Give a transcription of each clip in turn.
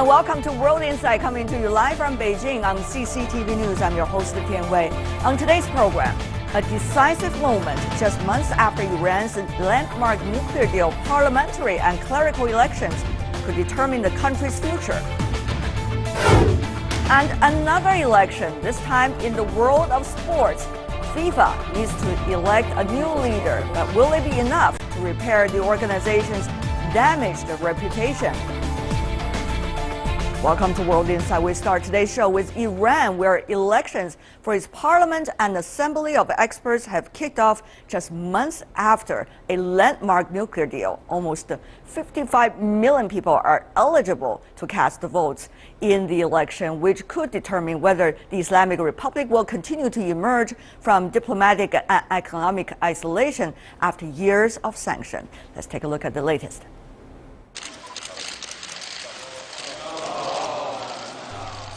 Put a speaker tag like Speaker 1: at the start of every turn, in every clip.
Speaker 1: and welcome to World Insight, coming to you live from Beijing on CCTV News. I'm your host, Tian Wei. On today's program, a decisive moment just months after Iran's landmark nuclear deal, parliamentary and clerical elections could determine the country's future. And another election, this time in the world of sports. FIFA needs to elect a new leader, but will it be enough to repair the organization's damaged reputation? Welcome to World Insight. We start today's show with Iran, where elections for its parliament and assembly of experts have kicked off just months after a landmark nuclear deal. Almost 55 million people are eligible to cast the votes in the election, which could determine whether the Islamic Republic will continue to emerge from diplomatic and economic isolation after years of sanction. Let's take a look at the latest.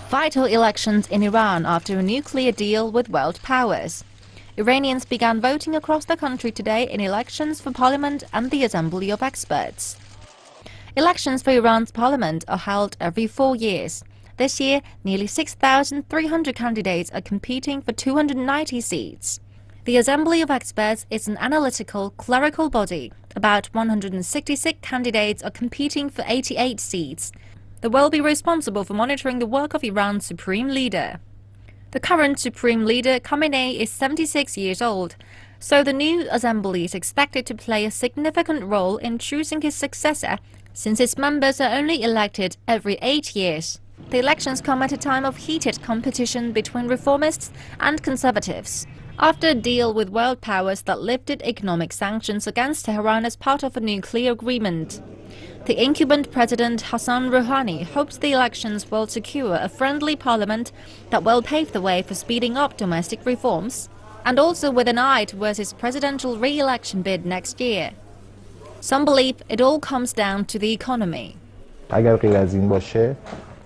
Speaker 2: Vital elections in Iran after a nuclear deal with world powers. Iranians began voting across the country today in elections for parliament and the assembly of experts. Elections for Iran's parliament are held every 4 years. This year, nearly 6,300 candidates are competing for 290 seats. The assembly of experts is an analytical, clerical body. About 166 candidates are competing for 88 seats. They will be responsible for monitoring the work of Iran's supreme leader. The current supreme leader, Khamenei, is 76 years old, so the new assembly is expected to play a significant role in choosing his successor, since its members are only elected every 8 years. The elections come at a time of heated competition between reformists and conservatives, after a deal with world powers that lifted economic sanctions against Tehran as part of a nuclear agreement. The incumbent president Hassan Rouhani hopes the elections will secure a friendly parliament that will pave the way for speeding up domestic reforms, and also with an eye towards his presidential re-election bid next year. Some believe it all comes down to the economy.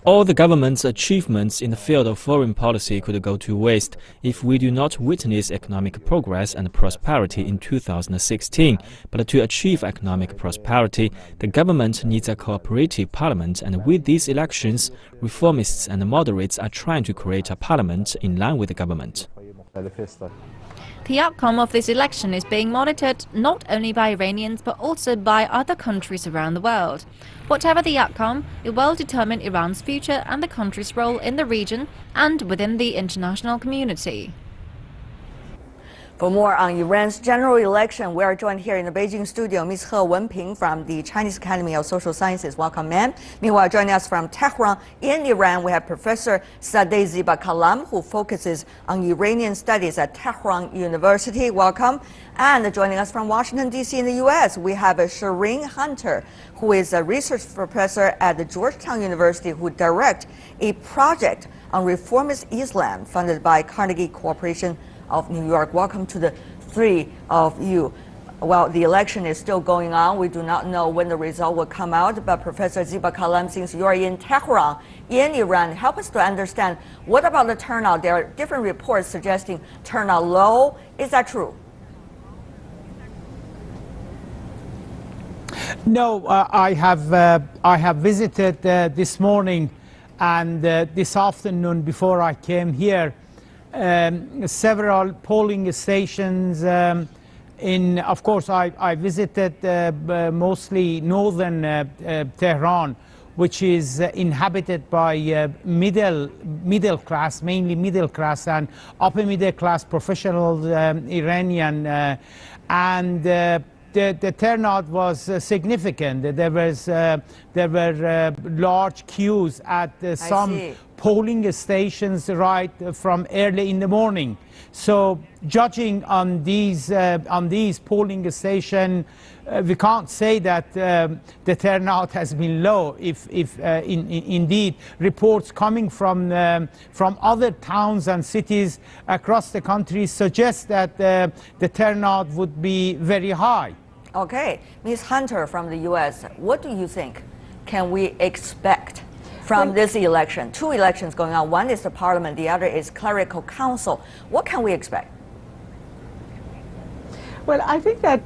Speaker 3: All the government's achievements in the field of foreign policy could go to waste if we do not witness economic progress and prosperity in 2016. But to achieve economic prosperity, the government needs a cooperative parliament, and with these elections, reformists and moderates are trying to create a parliament in line with the government.
Speaker 2: The outcome of this election is being monitored not only by Iranians but also by other countries around the world. Whatever the outcome, it will determine Iran's future and the country's role in the region and within the international community.
Speaker 1: For more on Iran's general election, we are joined here in the Beijing studio, Ms. He Wenping from the Chinese Academy of Social Sciences. Welcome, ma'am. Meanwhile, joining us from Tehran in Iran, we have Professor Sadeh Zibakalam, who focuses on Iranian studies at Tehran University. Welcome. And joining us from Washington, D.C. in the U.S., we have Shireen Hunter, who is a research professor at the Georgetown University, who directs a project on reformist Islam funded by Carnegie Corporation of New York. Welcome to the three of you. Well, the election is still going on. We do not know when the result will come out, but Professor Zibakalam, since you are in Tehran, in Iran, help us to understand, what about the turnout? There are different reports suggesting turnout low. Is that true?
Speaker 4: No, I have visited this morning and this afternoon before I came here several polling stations. Of course, I visited mostly northern Tehran, which is inhabited by middle class, mainly middle class and upper middle class professional Iranian, and the turnout was significant. There were large queues at some polling stations right from early in the morning. So, judging on these polling stations, we can't say that the turnout has been low. If indeed reports coming from other towns and cities across the country suggest that the turnout would be very high.
Speaker 1: Okay, Ms. Hunter from the U.S., what do you think can we expect from this election? Two elections going on. One is the parliament, the other is clerical council. What can we expect?
Speaker 5: Well, I think that,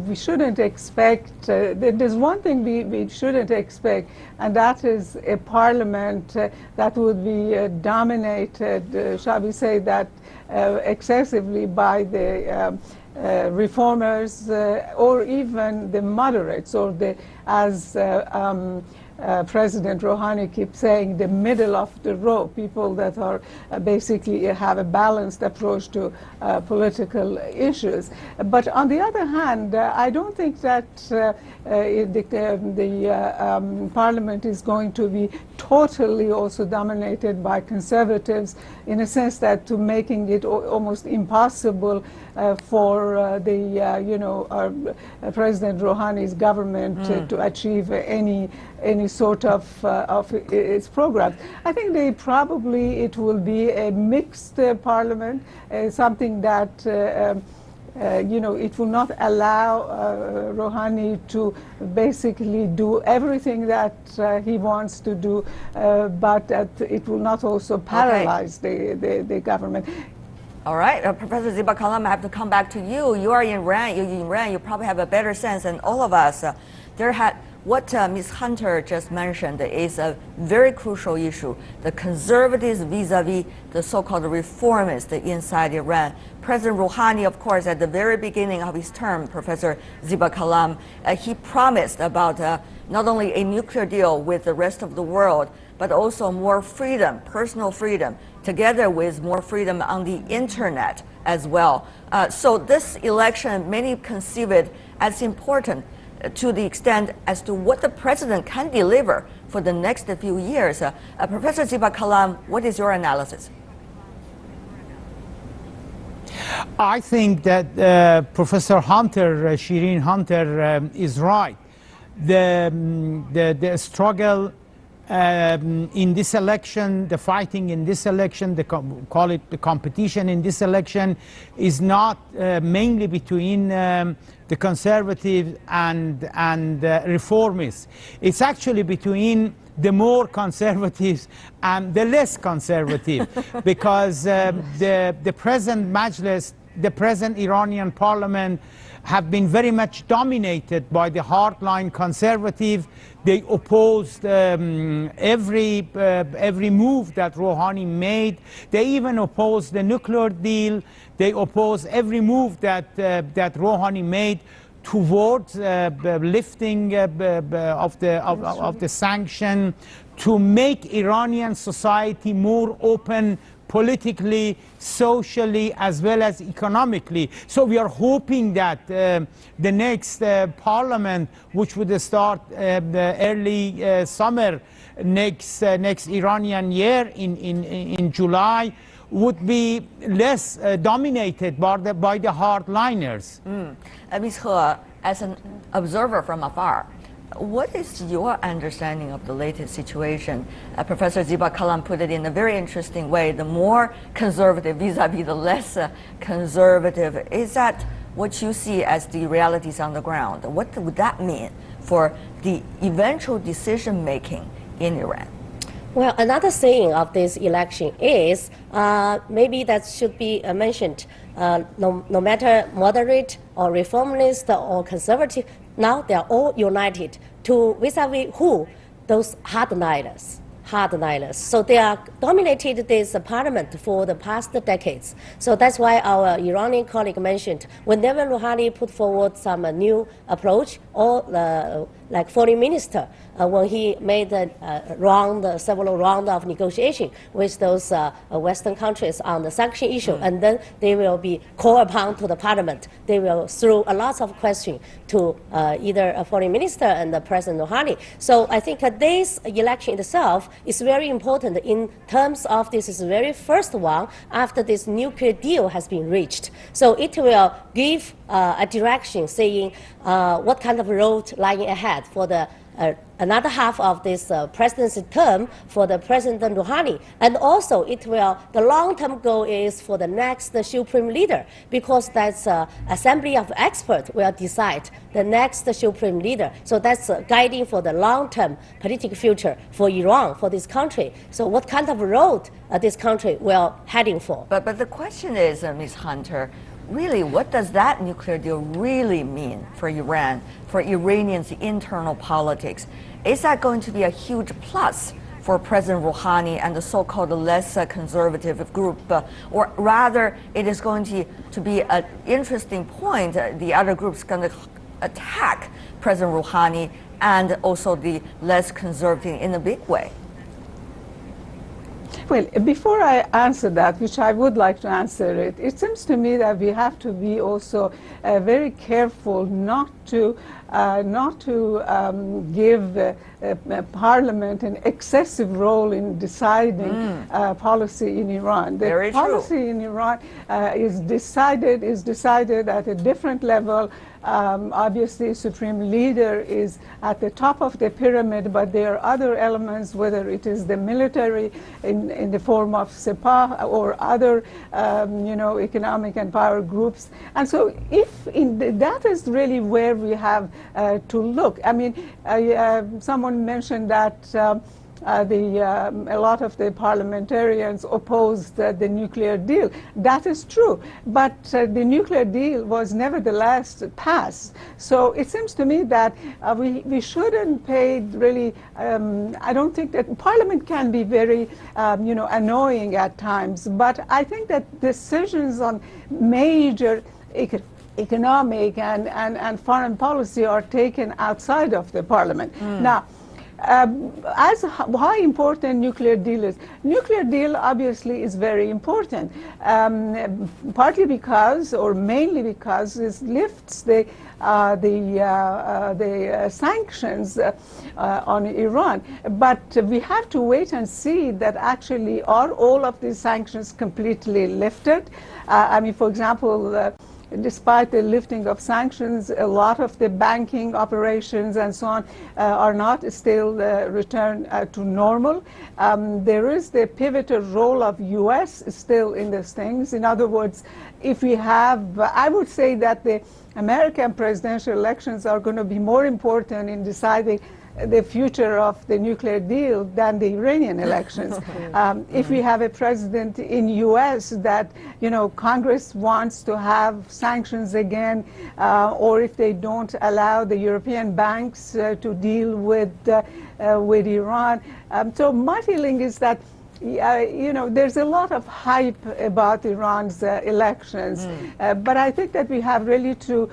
Speaker 5: we shouldn't expect, there's one thing we shouldn't expect, and that is a parliament that would be dominated, shall we say that, excessively by the reformers or even the moderates, or as President Rouhani keeps saying, the middle of the road, people that are basically have a balanced approach to political issues. But on the other hand, I don't think that the parliament is going to be totally also dominated by conservatives, in a sense that to making it almost impossible for President Rouhani's government to achieve any sort of its program. I think it will be a mixed parliament, something that it will not allow Rouhani to basically do everything that he wants to do, but it will not also paralyze the government.
Speaker 1: All right, Professor Ziba Kalam, I have to come back to you. You are in Iran. You probably have a better sense than all of us. What Ms. Hunter just mentioned is a very crucial issue. The conservatives vis-a-vis the so-called reformists inside Iran. President Rouhani, of course, at the very beginning of his term, Professor Ziba Kalam, he promised about not only a nuclear deal with the rest of the world, but also more freedom, personal freedom, together with more freedom on the internet as well. So this election, many conceive it as important to the extent as to what the president can deliver for the next few years. Professor Ziba Kalam, what is your analysis?
Speaker 4: I think that Professor Hunter, Shireen Hunter, is right. The struggle in this election, the fighting in this election, call it the competition in this election, is not mainly between the conservatives and reformists. It's actually between the more conservatives and the less conservative, because the present Majlis, the present Iranian parliament, have been very much dominated by the hardline conservative. They opposed every move that Rouhani made. They even opposed the nuclear deal. They opposed every move that Rouhani made towards lifting of the sanction, to make Iranian society more open politically, socially, as well as economically. So we are hoping that the next parliament, which would start the early summer next Iranian year in July, would be less dominated by the hardliners.
Speaker 1: Ms. He, as an observer from afar, what is your understanding of the latest situation? Professor Ziba Kalam put it in a very interesting way. The more conservative vis-a-vis the less conservative. Is that what you see as the realities on the ground? What would that mean for the eventual decision making in Iran?
Speaker 6: Well, another saying of this election is, maybe that should be mentioned, no matter moderate or reformist or conservative, now they are all united to vis-a-vis who? Those hardliners. So they are dominated this parliament for the past decades. So that's why our Iranian colleague mentioned, whenever Rouhani put forward some new approach, or like foreign minister, when he made several rounds of negotiation with those Western countries on the sanction issue, and then they will be called upon to the parliament. They will throw a lot of questions to either a foreign minister and the President Rouhani. So I think this election itself is very important in terms of this is the very first one after this nuclear deal has been reached. So it will give a direction saying what kind of road lying ahead for the another half of this presidency term for the President Rouhani. And also the long-term goal is for the next supreme leader, because that's assembly of experts will decide the next supreme leader. So that's guiding for the long-term political future for Iran, for this country. So what kind of road this country will heading for?
Speaker 1: But the question is, Ms. Hunter, really, what does that nuclear deal really mean for Iran, for Iranians' internal politics? Is that going to be a huge plus for President Rouhani and the so-called less conservative group, or rather it is going to be an interesting point, the other group's going to attack President Rouhani and also the less conservative in a big way?
Speaker 5: Well, before I answer that, which I would like to answer it, it seems to me that we have to be also very careful not to give Parliament an excessive role in deciding policy in Iran. The
Speaker 1: Very
Speaker 5: policy
Speaker 1: true.
Speaker 5: in Iran is decided at a different level. Obviously, Supreme Leader is at the top of the pyramid, but there are other elements, whether it is the military in the form of Sepah or other, economic and power groups. And so, that is really where we have to look. I mean, someone mentioned that a lot of the parliamentarians opposed the nuclear deal. That is true, but the nuclear deal was nevertheless passed. So it seems to me that we shouldn't pay really. I don't think that Parliament can be very, annoying at times, but I think that decisions on major economic and foreign policy are taken outside of the Parliament. Now, as how important nuclear deal is. Nuclear deal obviously is very important, partly because, or mainly because, it lifts the sanctions on Iran. But we have to wait and see that actually are all of these sanctions completely lifted. I mean, for example, despite the lifting of sanctions, a lot of the banking operations and so on are not still returned to normal. There is the pivotal role of U.S. still in these things. In other words, if we have, I would say that the American presidential elections are going to be more important in deciding the future of the nuclear deal than the Iranian elections. If we have a president in U.S. that, Congress wants to have sanctions again, or if they don't allow the European banks to deal with Iran. So my feeling is that there's a lot of hype about Iran's elections, but I think that we have really to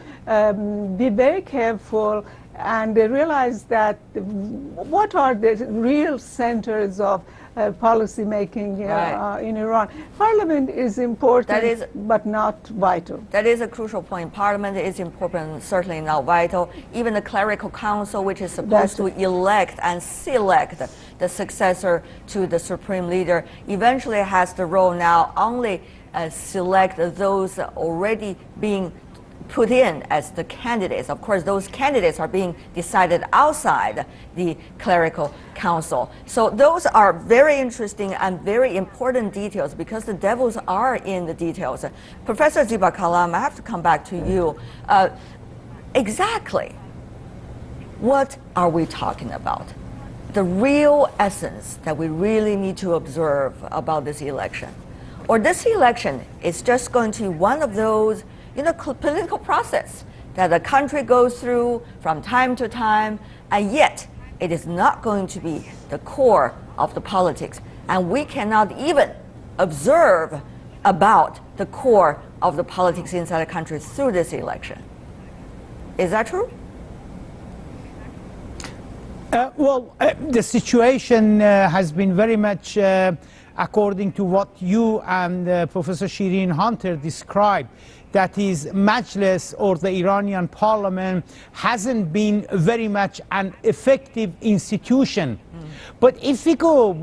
Speaker 5: be very careful and realize that what are the real centers of policy making in Iran. Parliament is important, but not vital.
Speaker 1: That is a crucial point. Parliament is important, certainly not vital. Even the clerical council, which is supposed to elect and select the successor to the supreme leader, eventually has the role now only select those already being put in as the candidates. Of course, those candidates are being decided outside the clerical council. So those are very interesting and very important details because the devils are in the details. Professor Ziba Kalam, I have to come back to you. Exactly what are we talking about? The real essence that we really need to observe about this election. Or this election is just going to be one of those political process that the country goes through from time to time, and yet it is not going to be the core of the politics. And we cannot even observe about the core of the politics inside the country through this election. Is that true?
Speaker 4: The situation has been very much according to what you and Professor Shireen Hunter described. That is, Majlis or the Iranian parliament hasn't been very much an effective institution. But if we go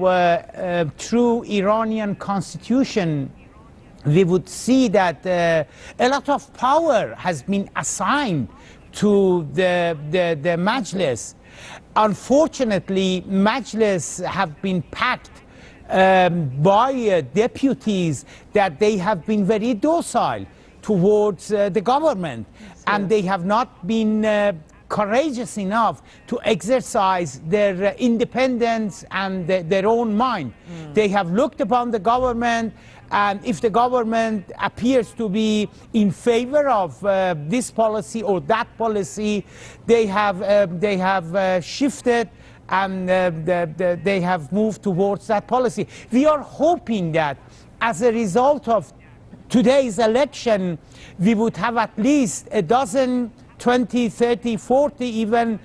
Speaker 4: through Iranian constitution, we would see that a lot of power has been assigned to the Majlis. Unfortunately, Majlis have been packed by deputies that they have been very docile towards the government, and they have not been courageous enough to exercise their independence and their own mind. They have looked upon the government, and if the government appears to be in favor of this policy or that policy, they have shifted and they have moved towards that policy. We are hoping that as a result of today's election, we would have at least a dozen, 20, 30, 40 even,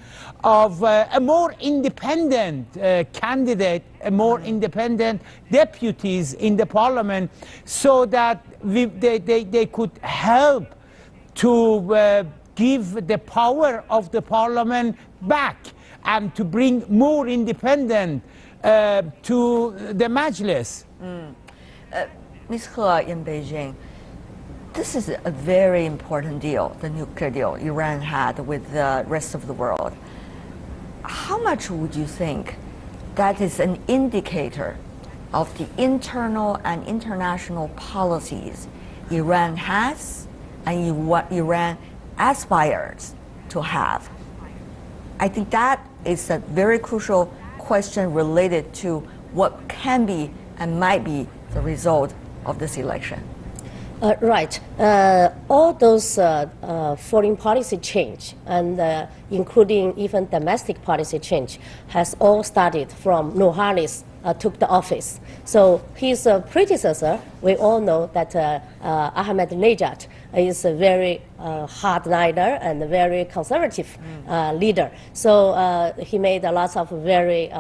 Speaker 4: of a more independent candidate, a more independent deputies in the parliament, so that they could help to give the power of the parliament back and to bring more independence to the Majlis.
Speaker 1: Ms. He in Beijing, this is a very important deal, the nuclear deal Iran had with the rest of the world. How much would you think that is an indicator of the internal and international policies Iran has and what Iran aspires to have? I think that is a very crucial question related to what can be and might be the result of this election.
Speaker 6: Right. All those foreign policy change, and including even domestic policy change, has all started from Rouhani took the office. So his predecessor, we all know that Ahmadinejad is a very hard leader and a very conservative leader. So he made a lot of very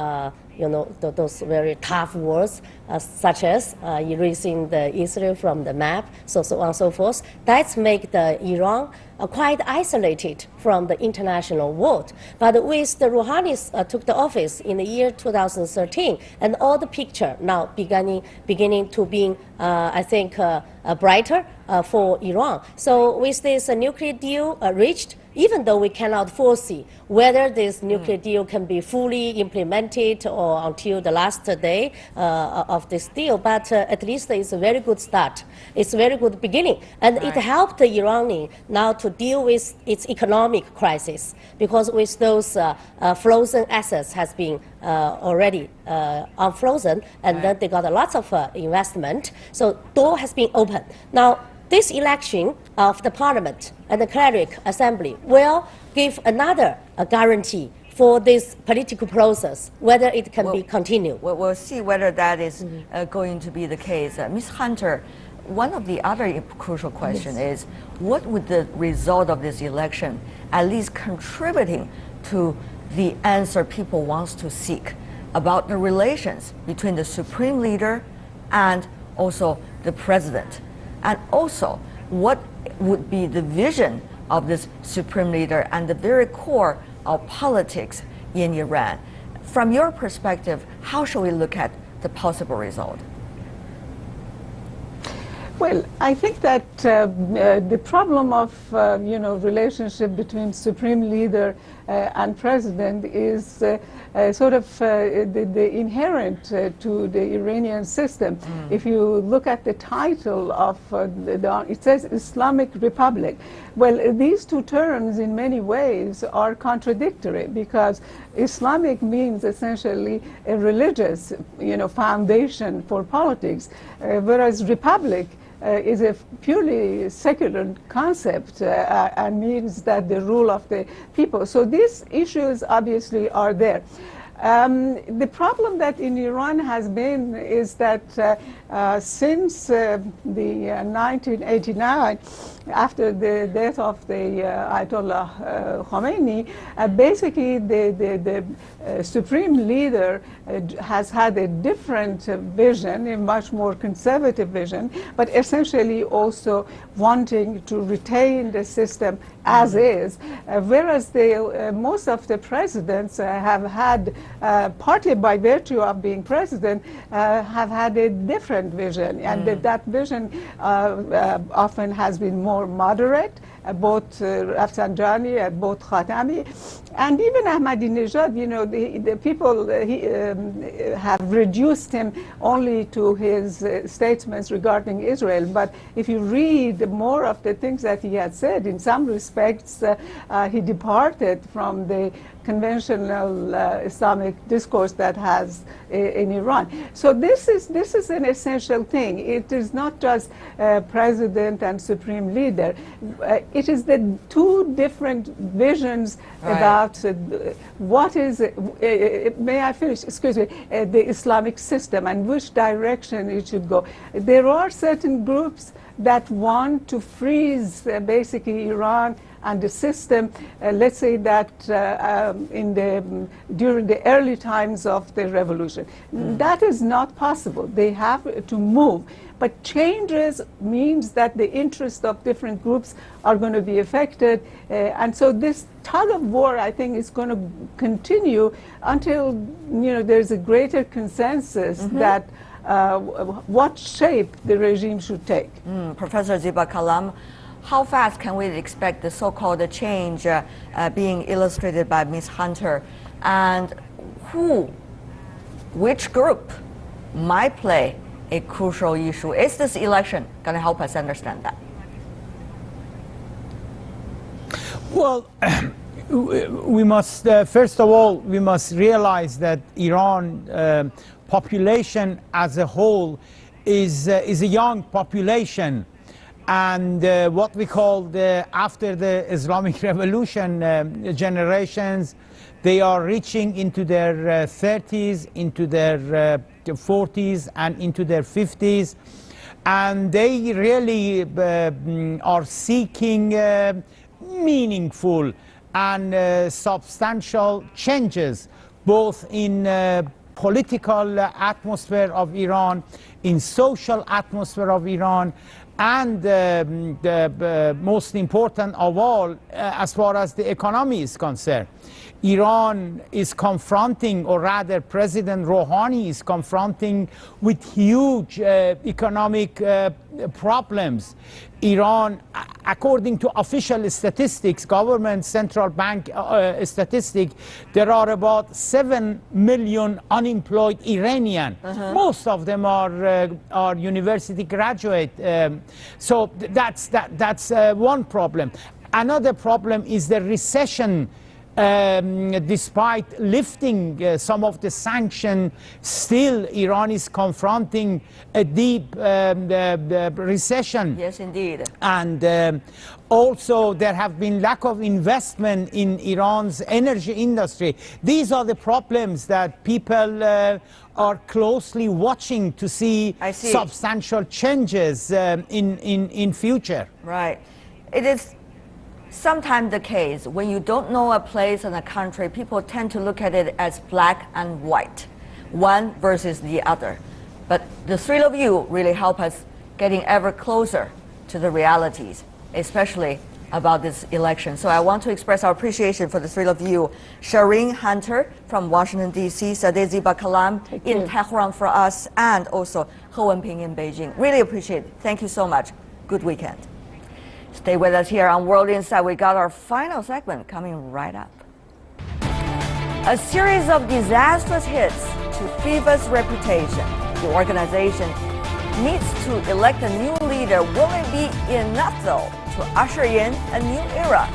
Speaker 6: those very tough words, such as erasing the Israel from the map, so on and so forth. That make the Iran quite isolated from the international world. But with the Rouhani took the office in the year 2013, and all the picture now beginning to be, I think, brighter for Iran. So with this nuclear deal reached, even though we cannot foresee whether this nuclear deal can be fully implemented or until the last day of this deal, but at least it's a very good start. It's a very good beginning. And it helped the Iranian now to deal with its economic crisis, because with those frozen assets has been already unfrozen, and then they got a lot of investment. So door has been opened. Now, this election of the parliament and the cleric assembly will give another guarantee for this political process, whether it can be continued.
Speaker 1: We'll see whether that is going to be the case. Ms. Hunter, one of the other crucial questions is, what would the result of this election at least contributing to the answer people want to seek about the relations between the supreme leader and also the president? And also, what would be the vision of this supreme leader and the very core of politics in Iran? From your perspective, how should we look at the possible result?
Speaker 5: Well, I think that the problem of relationship between supreme leader and president is sort of the inherent to the Iranian system. If you look at the title of it says Islamic Republic. Well, these two terms in many ways are contradictory, because Islamic means essentially a religious foundation for politics, whereas republic is a purely secular concept and means that the rule of the people. So these issues obviously are there. The problem that in Iran has been is that since the 1989, after the death of the Ayatollah Khomeini, basically the supreme leader has had a different vision, a much more conservative vision, but essentially also wanting to retain the system as is, whereas most of the presidents have had, partly by virtue of being president, have had a different vision, and that vision often has been more moderate both Rafsanjani, both Khatami, and even Ahmadinejad. You know, the people have reduced him only to his statements regarding Israel. But if you read more of the things that he had said, in some respects, he departed from the conventional Islamic discourse that has in Iran. So this is an essential thing. It is not just president and supreme leader. It is the two different visions about what is, may I finish, excuse me, the Islamic system and which direction it should go. There are certain groups that want to freeze basically Iran and the system, let's say that during the early times of the revolution. That is not possible. They have to move. But changes means that the interests of different groups are going to be affected. And so this tug of war, I think, is going to continue until, you know, there's a greater consensus that what shape the regime should take.
Speaker 1: Professor Ziba Kalam, how fast can we expect the so-called change being illustrated by Ms. Hunter, and which group might play a crucial issue? Is this election going to help us understand that?
Speaker 4: Well, we must, first of all, we must realize that Iran population as a whole is a young population. And what we call after the Islamic Revolution generations, they are reaching into their 30s, into their 40s, and into their 50s. And they really are seeking meaningful and substantial changes, both in political atmosphere of Iran, in social atmosphere of Iran, and the most important of all, as far as the economy is concerned. Iran is confronting, or rather President Rouhani is confronting, with huge economic problems. Iran, according to official statistics, government central bank statistic, there are about 7 million unemployed Iranian. Most of them are university graduate. So that's one problem. Another problem is the recession. Despite lifting some of the sanctions, still Iran is confronting a deep recession.
Speaker 1: Yes, indeed.
Speaker 4: And also there have been lack of investment in Iran's energy industry. These are the problems that people are closely watching to see substantial changes in future.
Speaker 1: Right. It is sometimes the case when you don't know a place and a country, people tend to look at it as black and white, one versus the other. But the three of you really help us getting ever closer to the realities, especially about this election. So I want to express our appreciation for the three of you. Shireen Hunter from Washington, D.C., Sadeh Ziba Kalam in Tehran for us, and also He Wenping in Beijing. Really appreciate it. Thank you so much. Good weekend. Stay with us here on World Insight. We got our final segment coming right up. A series of disastrous hits to FIFA's reputation. The organization needs to elect a new leader. Will it be enough, though, to usher in a new era?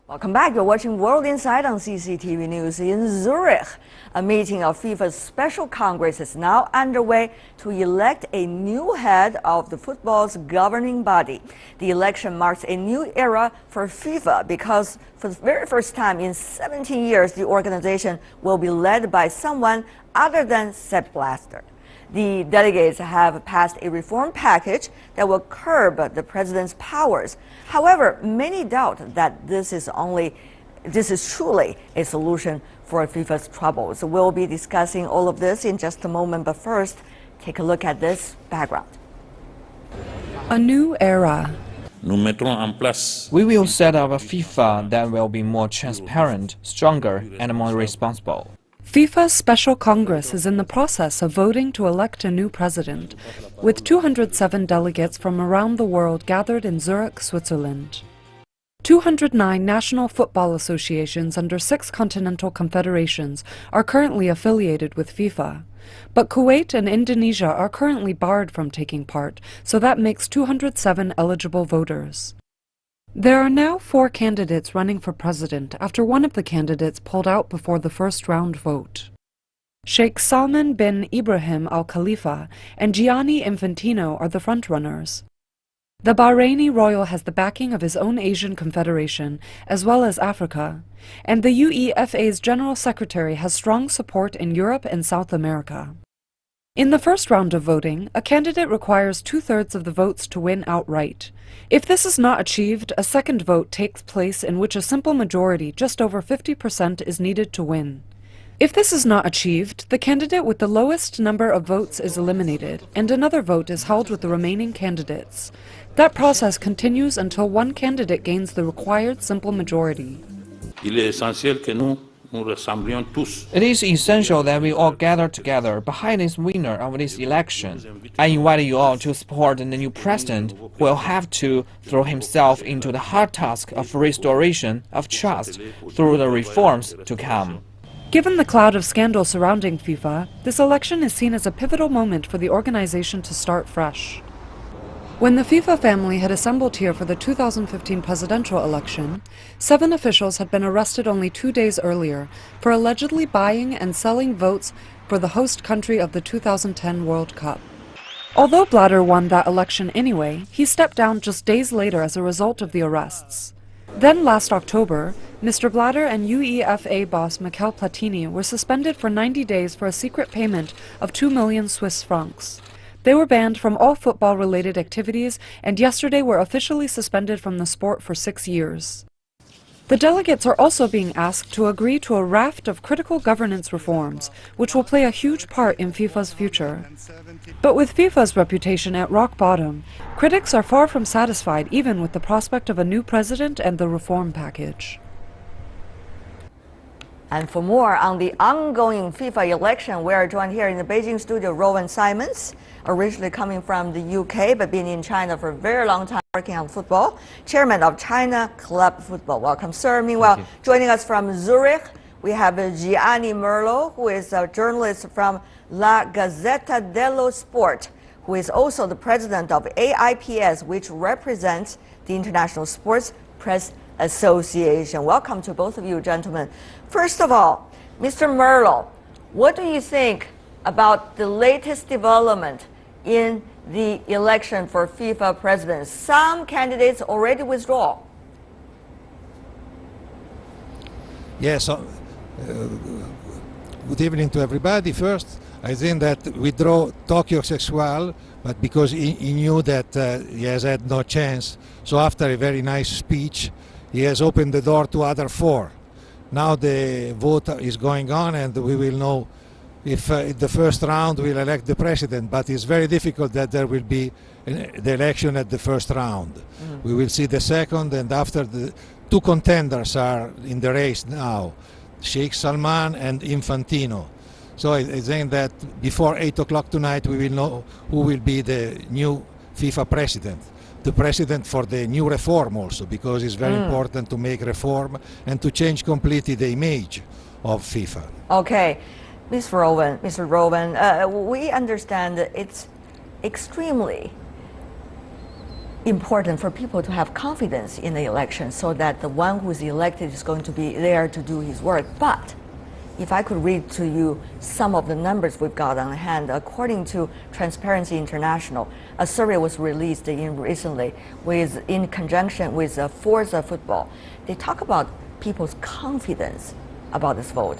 Speaker 1: Welcome back. You're watching World Insight on CCTV News. In Zurich, a meeting of FIFA's Special Congress is now underway to elect a new head of the football's governing body. The election marks a new era for FIFA because for the very first time in 17 years, the organization will be led by someone other than Sepp Blatter. The delegates have passed a reform package that will curb the president's powers. However, many doubt that this is truly a solution for FIFA's troubles. We'll be discussing all of this in just a moment, but first, take a look at this background.
Speaker 7: A new era. We will set up a FIFA that will be more transparent, stronger, and more responsible.
Speaker 8: FIFA's Special Congress is in the process of voting to elect a new president, with 207 delegates from around the world gathered in Zurich, Switzerland. 209 national football associations under 6 continental confederations are currently affiliated with FIFA. But Kuwait and Indonesia are currently barred from taking part, so that makes 207 eligible voters. There are now 4 candidates running for president after one of the candidates pulled out before the first round vote. Sheikh Salman bin Ibrahim Al Khalifa and Gianni Infantino are the frontrunners. The Bahraini royal has the backing of his own Asian confederation, as well as Africa, and the UEFA's general secretary has strong support in Europe and South America. In the first round of voting, a candidate requires 2/3 of the votes to win outright. If this is not achieved, a second vote takes place in which a simple majority, just over 50%, is needed to win. If this is not achieved, the candidate with the lowest number of votes is eliminated, and another vote is held with the remaining candidates. That process continues until one candidate gains the required simple majority.
Speaker 7: It is essential that we all gather together behind this winner of this election. I invite you all to support the new president who will have to throw himself into the hard task of restoration of trust through the reforms to come.
Speaker 8: Given the cloud of scandal surrounding FIFA, this election is seen as a pivotal moment for the organization to start fresh. When the FIFA family had assembled here for the 2015 presidential election, 7 officials had been arrested only 2 days earlier for allegedly buying and selling votes for the host country of the 2010 World Cup. Although Blatter won that election anyway, he stepped down just days later as a result of the arrests. Then last October, Mr. Blatter and UEFA boss Michel Platini were suspended for 90 days for a secret payment of 2 million Swiss francs. They were banned from all football-related activities and yesterday were officially suspended from the sport for 6 years. The delegates are also being asked to agree to a raft of critical governance reforms, which will play a huge part in FIFA's future. But with FIFA's reputation at rock bottom, critics are far from satisfied even with the prospect of a new president and the reform package.
Speaker 1: And for more on the ongoing FIFA election, we are joined here in the Beijing studio, Rowan Simons, originally coming from the UK, but been in China for a very long time working on football, chairman of China Club Football. Welcome, sir. Meanwhile, joining us from Zurich, we have Gianni Merlo, who is a journalist from La Gazzetta dello Sport, who is also the president of AIPS, which represents the International Sports Press Association. Welcome to both of you, gentlemen. First of all, Mr. Merlo, what do you think about the latest development in the election for FIFA president? Some candidates already withdraw.
Speaker 9: Yes, good evening to everybody. First, I think that withdraw Tokyo Sexual, but because he knew that he has had no chance. So after a very nice speech, he has opened the door to other 4. Now the vote is going on and we will know if the first round will elect the president, but it's very difficult that there will be the election at the first round. We will see the second, and after the 2 contenders are in the race now, Sheikh Salman and Infantino. So I think that before 8 o'clock tonight we will know who will be the new FIFA president. The president for the new reform also, because it's very important to make reform and to change completely the image of FIFA.
Speaker 1: Okay, Mr. Rowan, we understand that it's extremely important for people to have confidence in the election so that the one who is elected is going to be there to do his work. But if I could read to you some of the numbers we've got on hand, according to Transparency International, a survey was released recently in conjunction with Forza Football. They talk about people's confidence about this vote.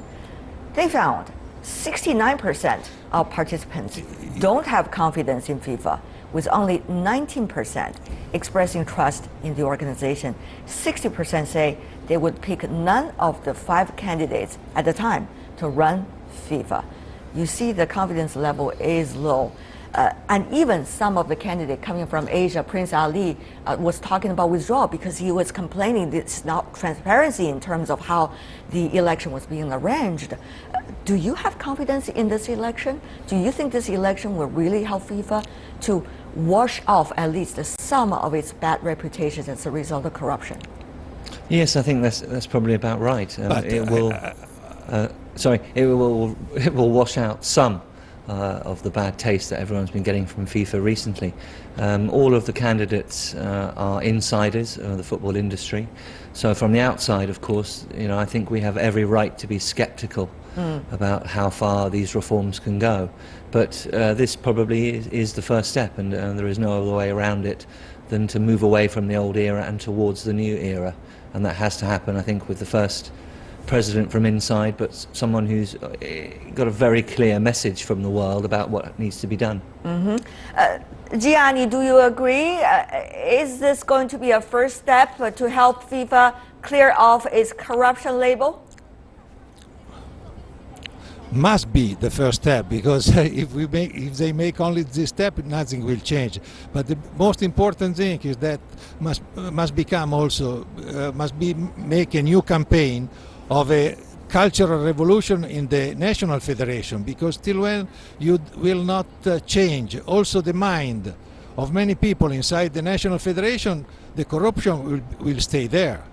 Speaker 1: They found 69% of participants don't have confidence in FIFA, with only 19% expressing trust in the organization. 60% say they would pick none of the 5 candidates at the time to run FIFA. You see the confidence level is low. And even some of the candidates coming from Asia, Prince Ali, was talking about withdrawal because he was complaining there's not transparency in terms of how the election was being arranged. Do you have confidence in this election? Do you think this election will really help FIFA to wash off at least some of its bad reputation as a result of corruption?
Speaker 10: Yes, I think that's probably about right. It will wash out some of the bad taste that everyone's been getting from FIFA recently. All of the candidates are insiders of the football industry, so from the outside, of course, I think we have every right to be sceptical about how far these reforms can go. But this probably is the first step, and there is no other way around it than to move away from the old era and towards the new era. And that has to happen, I think, with the first president from inside, but someone who's got a very clear message from the world about what needs to be done.
Speaker 1: Gianni, do you agree? Is this going to be a first step to help FIFA clear off its corruption label?
Speaker 9: Must be the first step, because if they make only this step, nothing will change. But the most important thing is that must become also make a new campaign of a cultural revolution in the national federation, because till when you will not change also the mind of many people inside the national federation, the corruption will stay there.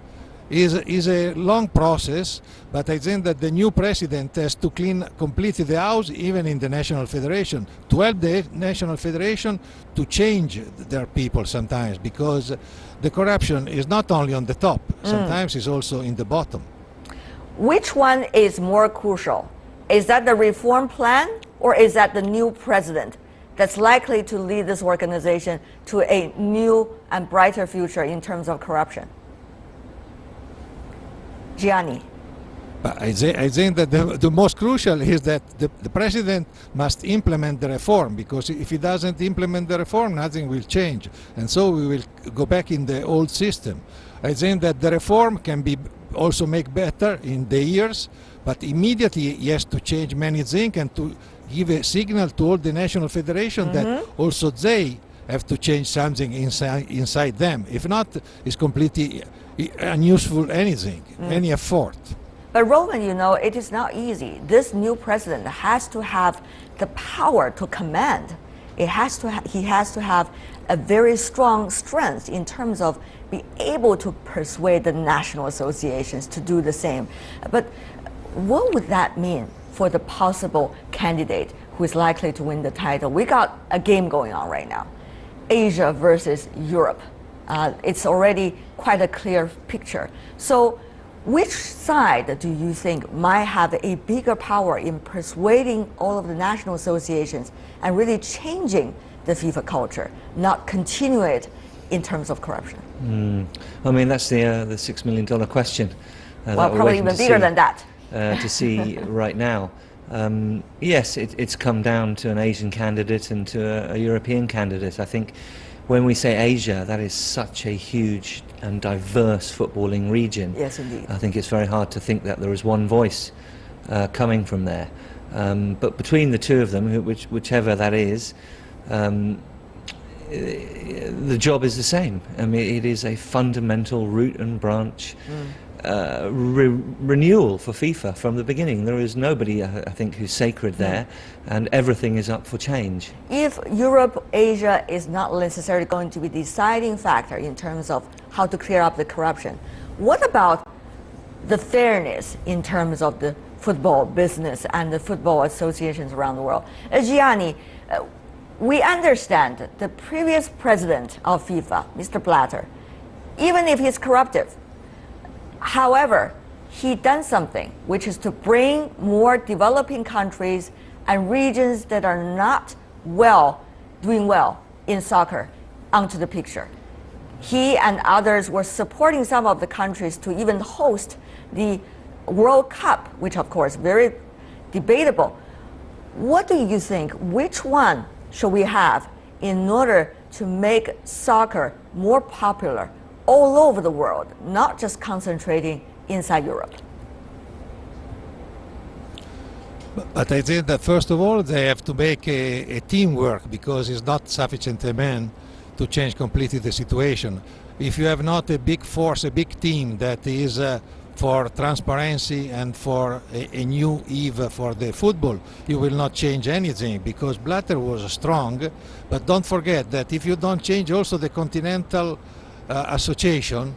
Speaker 9: Is a long process, but I think that the new president has to clean completely the house, even in the national federation, to help the national federation to change their people sometimes, because the corruption is not only on the top, sometimes it's also in the bottom.
Speaker 1: Which one is more crucial? Is that the reform plan, or is that the new president that's likely to lead this organization to a new and brighter future in terms of corruption? Gianni.
Speaker 9: I think that the most crucial is that the president must implement the reform, because if he doesn't implement the reform, nothing will change. And so we will go back in the old system. I think that the reform can be also make better in the years, but immediately he has to change many things and to give a signal to all the national federation that also they have to change something inside them. If not, it's completely unuseful anything, any effort.
Speaker 1: But Roman, it is not easy. This new president has to have the power to command. He has to have a very strong strength in terms of be able to persuade the national associations to do the same. But what would that mean for the possible candidate who is likely to win the title? We got a game going on right now. Asia versus Europe. It's already quite a clear picture. So which side do you think might have a bigger power in persuading all of the national associations and really changing the FIFA culture, not continue it in terms of corruption?
Speaker 10: I mean, that's the $6 million question.
Speaker 1: Well, probably even bigger than that.
Speaker 10: To see right now. Yes, it's come down to an Asian candidate and to a European candidate. I think when we say Asia, that is such a huge and diverse footballing region.
Speaker 1: Yes, indeed.
Speaker 10: I think it's very hard to think that there is one voice coming from there. But between the two of them, whichever that is, the job is the same. I mean, it is a fundamental root and branch renewal for FIFA from the beginning. There is nobody, I think, who's sacred there, and everything is up for change.
Speaker 1: If Europe, Asia is not necessarily going to be the deciding factor in terms of how to clear up the corruption, what about the fairness in terms of the football business and the football associations around the world? Gianni, we understand the previous president of FIFA, Mr. Blatter, even if he's corruptive, however, he done something, which is to bring more developing countries and regions that are not doing well in soccer onto the picture. He and others were supporting some of the countries to even host the World Cup, which of course very debatable. What do you think? Which one should we have in order to make soccer more popular all over the world, not just concentrating inside Europe?
Speaker 9: But I think that first of all they have to make a teamwork, because it's not sufficient a man to change completely the situation. If you have not a big force, a big team that is for transparency and for a new eve for the football, you will not change anything, because Blatter was strong. But don't forget that if you don't change also the Continental Association,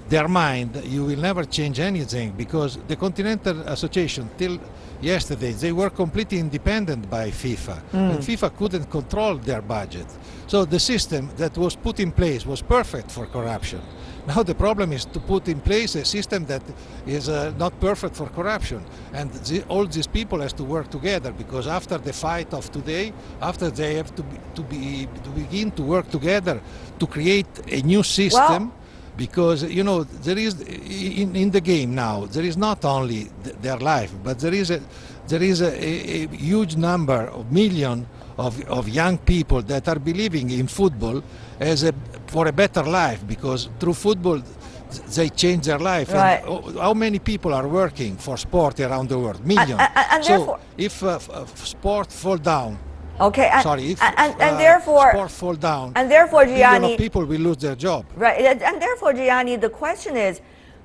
Speaker 9: their mind, you will never change anything, because the Continental Association till yesterday they were completely independent by FIFA, and FIFA couldn't control their budget. So the system that was put in place was perfect for corruption. Now the problem is to put in place a system that is not perfect for corruption, and all these people has to work together, because after the fight of today, after they have to begin to work together to create a new system. Because you know there is in the game now, there is not only their life, but there is a huge number of millions of young people that are believing in football as for a better life, because through football they change their life.
Speaker 1: Right.
Speaker 9: And how many people are working for sport around the world? Millions.
Speaker 1: And
Speaker 9: so if sport fall down.
Speaker 1: Okay,
Speaker 9: Sorry, if
Speaker 1: therefore
Speaker 9: sport fall down,
Speaker 1: and therefore,
Speaker 9: millions
Speaker 1: Gianni,
Speaker 9: of people will lose their job.
Speaker 1: right? And therefore, Gianni, the question is,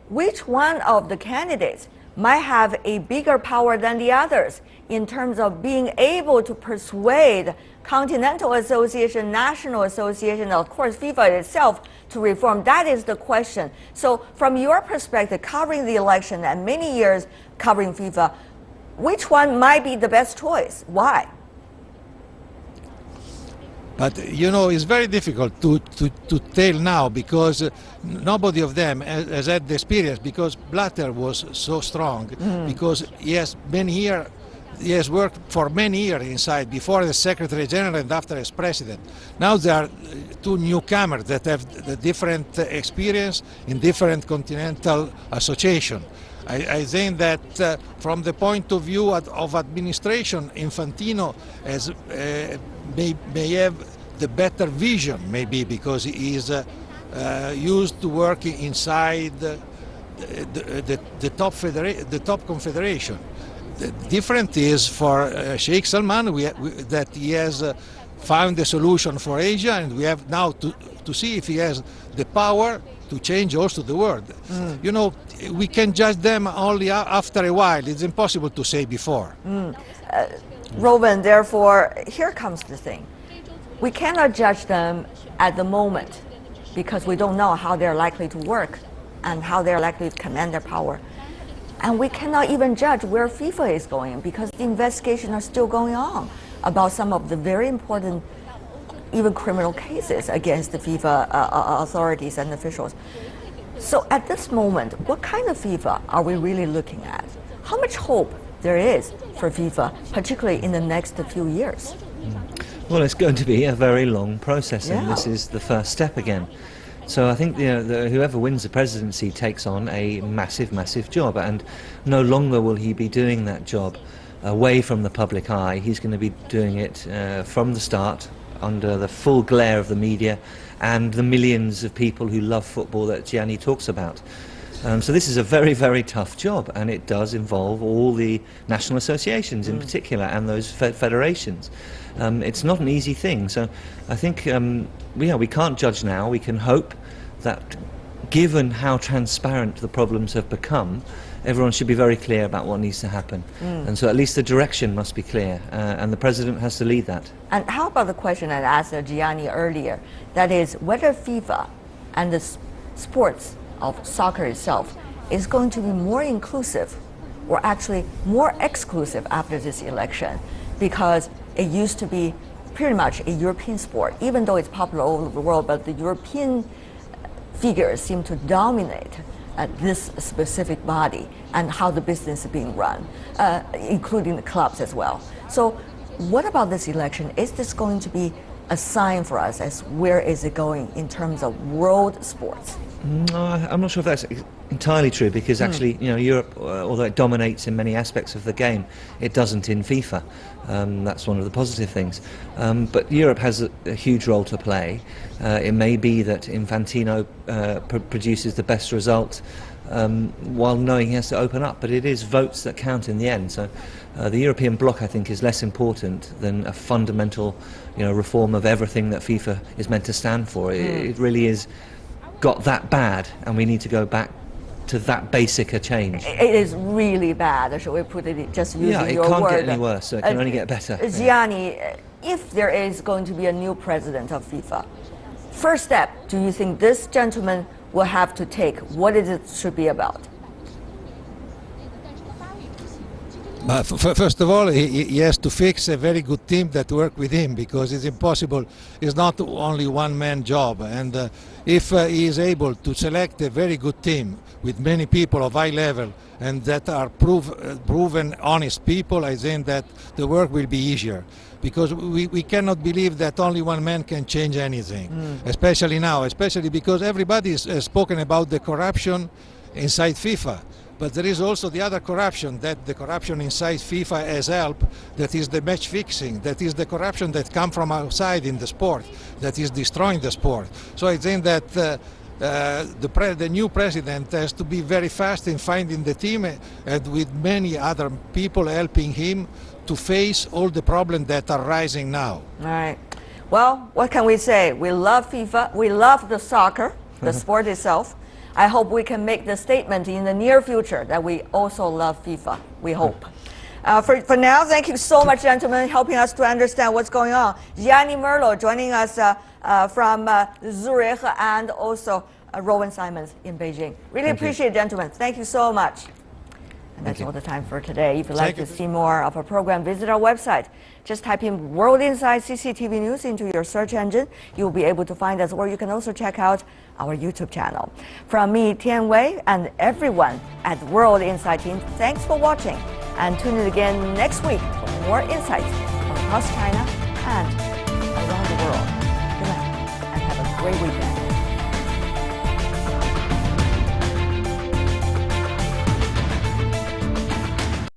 Speaker 1: which one of the candidates might have a bigger power than the others in terms of being able to persuade Continental Association, National Association, and of course FIFA itself to reform? That is the question. So, from your perspective, covering the election and many years covering FIFA, which one might be the best choice? Why?
Speaker 9: But you know, it's very difficult to tell now, because nobody of them has had the experience, because Blatter was so strong, because he has been here, he has worked for many years inside, before as Secretary General and after as President. Now there are two newcomers that have the different experience in different continental associations. I think that from the point of view of administration, Infantino has, may have the better vision, maybe because he is used to working inside the top confederation. The different is for Sheikh Salman that he has found a solution for Asia, and we have now to see if he has the power to change also the world. You know, we can judge them only after a while. It's impossible to say before.
Speaker 1: Rowan, therefore, here comes the thing. We cannot judge them at the moment, because we don't know how they're likely to work and how they're likely to command their power. And we cannot even judge where FIFA is going, because the investigations are still going on about some of the very important, even criminal cases against the FIFA authorities and officials. So at this moment, what kind of FIFA are we really looking at? How much hope there is for FIFA, particularly in the next few years?
Speaker 10: Well, it's going to be a very long process, and
Speaker 1: Yeah.
Speaker 10: this is the first step again. So I think whoever wins the presidency takes on a massive, massive job, and no longer will he be doing that job away from the public eye. He's going to be doing it from the start, under the full glare of the media and the millions of people who love football that Gianni talks about. So this is a very, very tough job, and it does involve all the national associations in particular, and those federations. It's not an easy thing. So I think we can't judge now. We can hope that, given how transparent the problems have become, everyone should be very clear about what needs to happen. And so at least the direction must be clear, and the president has to lead that.
Speaker 1: And how about the question I asked Gianni earlier, that is whether FIFA and the sports of soccer itself is going to be more inclusive or actually more exclusive after this election, because it used to be pretty much a European sport, even though it's popular all over the world, but the European figures seem to dominate this specific body and how the business is being run, including the clubs as well. So what about this election? Is this going to be a sign for us as where is it going in terms of world sports?
Speaker 10: I'm not sure if that's entirely true, because actually, Europe, although it dominates in many aspects of the game, it doesn't in FIFA. That's one of the positive things. But Europe has a huge role to play. It may be that Infantino produces the best result while knowing he has to open up. But it is votes that count in the end. So the European bloc, I think, is less important than a fundamental, reform of everything that FIFA is meant to stand for. It really is got that bad, and we need to go back to that basic a change.
Speaker 1: It is really bad, shall we put it just using your word?
Speaker 10: Yeah, it can't get any worse, so it can only get better.
Speaker 1: Gianni, if there is going to be a new president of FIFA, first step, do you think this gentleman will have to take? What is it should be about?
Speaker 9: First of all, he has to fix a very good team that work with him, because it's impossible. It's not only one-man job, and if he is able to select a very good team with many people of high level and that are proven honest people, I think that the work will be easier. Because we cannot believe that only one man can change anything, especially now, especially because everybody has spoken about the corruption inside FIFA. But there is also the other corruption, that the corruption inside FIFA has helped, that is the match fixing, that is the corruption that comes from outside in the sport, that is destroying the sport. So I think that the new president has to be very fast in finding the team, and with many other people helping him to face all the problems that are rising now.
Speaker 1: All right. Well, what can we say? We love FIFA. We love the soccer, the sport itself. I hope we can make the statement in the near future that we also love FIFA. We hope. For now, thank you so much, gentlemen, helping us to understand what's going on. Gianni Merlo joining us from Zurich, and also Rowan Simons in Beijing. Really appreciate it, gentlemen. Thank you so much. And that's all the time for today. If you'd like to see more of our program, visit our website. Just type in World Insight CCTV News into your search engine. You'll be able to find us, or you can also check out our YouTube channel. From me, Tian Wei, and everyone at World Insight team, thanks for watching. And tune in again next week for more insights from across China and around the world. Good night, and have a great weekend.